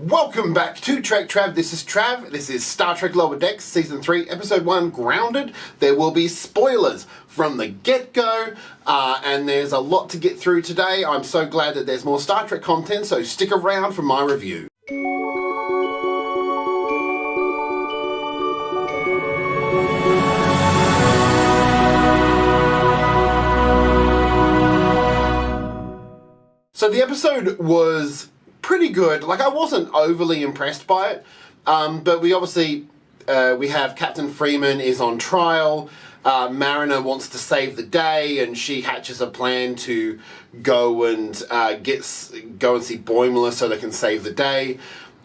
Welcome back to Trek Trav. This is Trav. This is Star Trek Lower Decks, Season 3, Episode 1, Grounded. There will be spoilers from the get-go, and there's a lot to get through today. I'm so glad that there's more Star Trek content, so stick around for my review. So the episode was pretty good. Like, I wasn't overly impressed by it, but we obviously, we have Captain Freeman is on trial. Mariner wants to save the day, and she hatches a plan to go and go and see Boimler so they can save the day.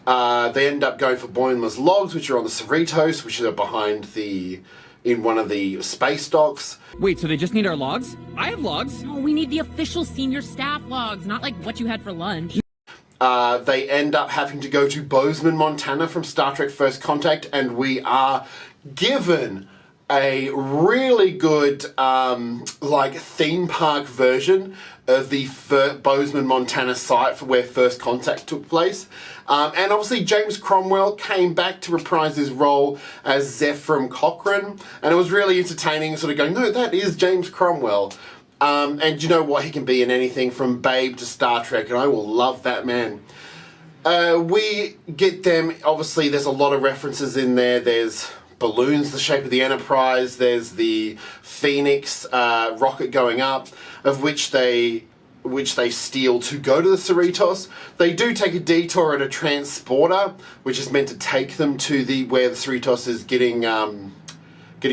They end up going for Boimler's logs, which are on the Cerritos, which are behind in one of the space docks. Wait, so they just need our logs? I have logs. No, we need the official senior staff logs, not like what you had for lunch. They end up having to go to Bozeman, Montana from Star Trek First Contact, and we are given a really good theme park version of the Bozeman, Montana site for where First Contact took place. And obviously James Cromwell came back to reprise his role as Zefram Cochrane, and it was really entertaining, sort of going, no, that is James Cromwell. And you know what, he can be in anything from Babe to Star Trek, and I will love that man. We get them, obviously there's a lot of references in there. There's balloons the shape of the Enterprise, there's the Phoenix rocket going up, of which they steal to go to the Cerritos. They do take a detour at a transporter, which is meant to take them to where the Cerritos is getting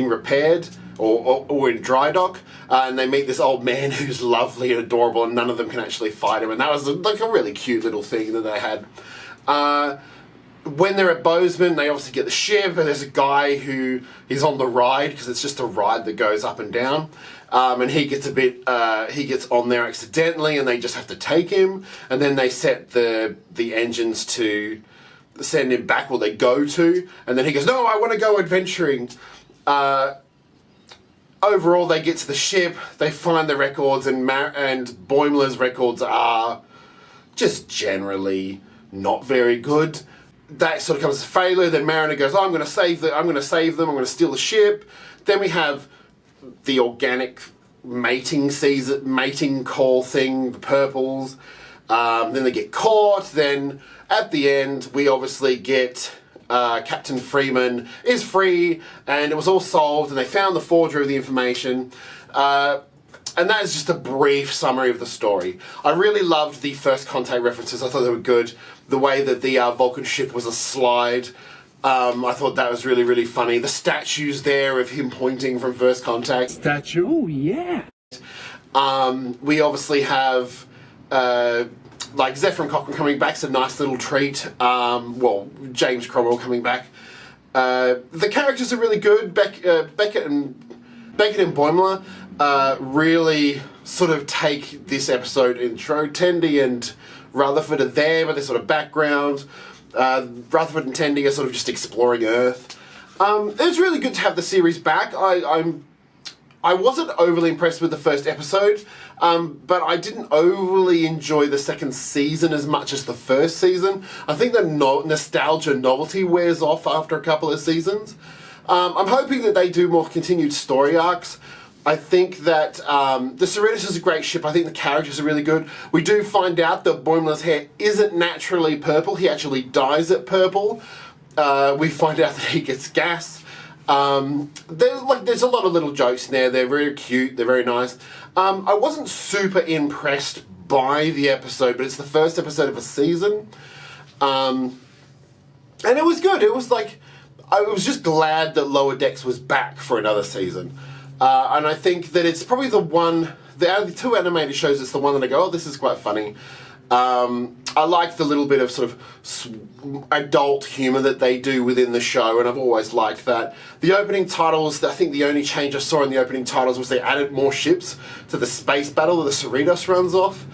repaired or in dry dock, and they meet this old man who's lovely and adorable, and none of them can actually fight him, and that was like a really cute little thing that they had. When they're at Bozeman, they obviously get the ship, and there's a guy who is on the ride, because it's just a ride that goes up and down. And he gets he gets on there accidentally, and they just have to take him, and then they set the engines to send him back where they go to, and then he goes, no, I want to go adventuring. Overall, they get to the ship, they find the records, and Boimler's records are just generally not very good. That sort of comes to failure. Then Mariner goes, oh, I'm going to save them, I'm going to steal the ship. Then we have the organic mating call thing, the purples. Then they get caught. Then at the end, we obviously get Captain Freeman is free, and it was all solved, and they found the forger of the information. And that is just a brief summary of the story. I really loved the First Contact references. I thought they were good. The way that the Vulcan ship was a slide, I thought that was really, really funny. The statues there of him pointing from First Contact. Statue? Oh, yeah. We obviously have Zefram Cochrane coming back. It's a nice little treat. James Cromwell coming back. The characters are really good. Beckett and Boimler really sort of take this episode intro. Tendi and Rutherford are there, but they're sort of background. Rutherford and Tendi are sort of just exploring Earth. It's really good to have the series back. I wasn't overly impressed with the first episode, but I didn't overly enjoy the second season as much as the first season. I think the nostalgia novelty wears off after a couple of seasons. I'm hoping that they do more continued story arcs. I think that the Cerritos is a great ship. I think the characters are really good. We do find out that Boimler's hair isn't naturally purple. He actually dyes it purple. We find out that he gets gas. There's a lot of little jokes in there. They're very cute. They're very nice. I wasn't super impressed by the episode, but it's the first episode of a season. And it was good. It was I was just glad that Lower Decks was back for another season. And I think that it's probably the two animated shows, it's the one that I go, oh, this is quite funny. I like the little bit of sort of adult humour that they do within the show, and I've always liked that. The opening titles, I think the only change I saw in the opening titles was they added more ships to the space battle that the Cerritos runs off.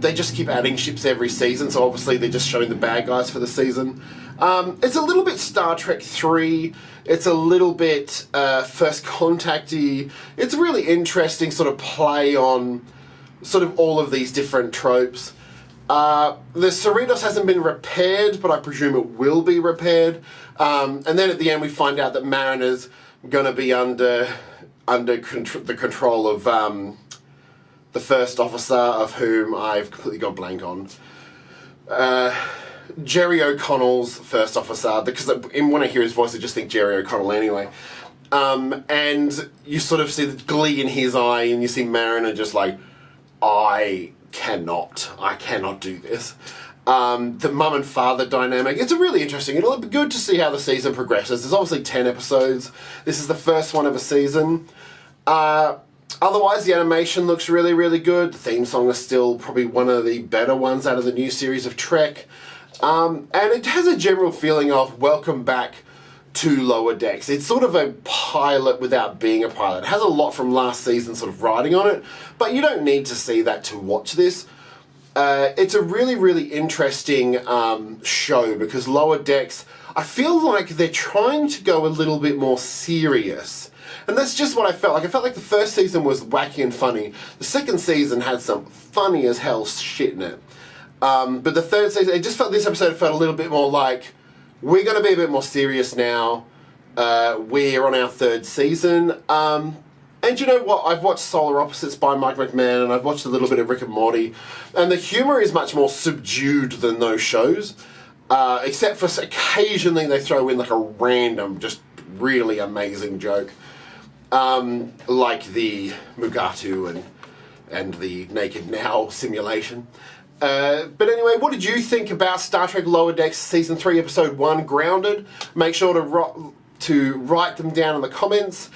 They just keep adding ships every season, so obviously they're just showing the bad guys for the season. It's a little bit Star Trek 3, it's a little bit First Contact-y. It's a really interesting sort of play on sort of all of these different tropes. The Cerritos hasn't been repaired, but I presume it will be repaired. And then at the end we find out that Mariner's going to be under the control of the first officer, of whom I've completely gone blank on. Jerry O'Connell's first officer, because when I hear his voice I just think Jerry O'Connell anyway. And you sort of see the glee in his eye, and you see Mariner just like, I cannot do this. The mum and father dynamic, it's a really interesting, it'll be good to see how the season progresses. There's obviously 10 episodes. This is the first one of a season. Otherwise, the animation looks really, really good. The theme song is still probably one of the better ones out of the new series of Trek. And it has a general feeling of welcome back to Lower Decks. It's sort of a pilot without being a pilot. It has a lot from last season sort of riding on it, but you don't need to see that to watch this. It's a really, really interesting show, because Lower Decks, I feel like they're trying to go a little bit more serious. And that's just what I felt like. I felt like the first season was wacky and funny. The second season had some funny as hell shit in it. But the third season, it just felt, this episode felt a little bit more like, we're going to be a bit more serious now. We're on our third season. And you know what? I've watched Solar Opposites by Mike McMahon, and I've watched a little bit of Rick and Morty, and the humour is much more subdued than those shows. Except for occasionally they throw in like a random, just really amazing joke. Like the Mugatu and the Naked Now simulation. But anyway, what did you think about Star Trek Lower Decks Season 3 Episode 1 Grounded? Make sure to write them down in the comments.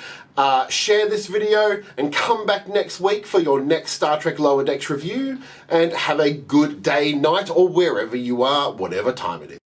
Share this video and come back next week for your next Star Trek Lower Decks review. And have a good day, night, or wherever you are, whatever time it is.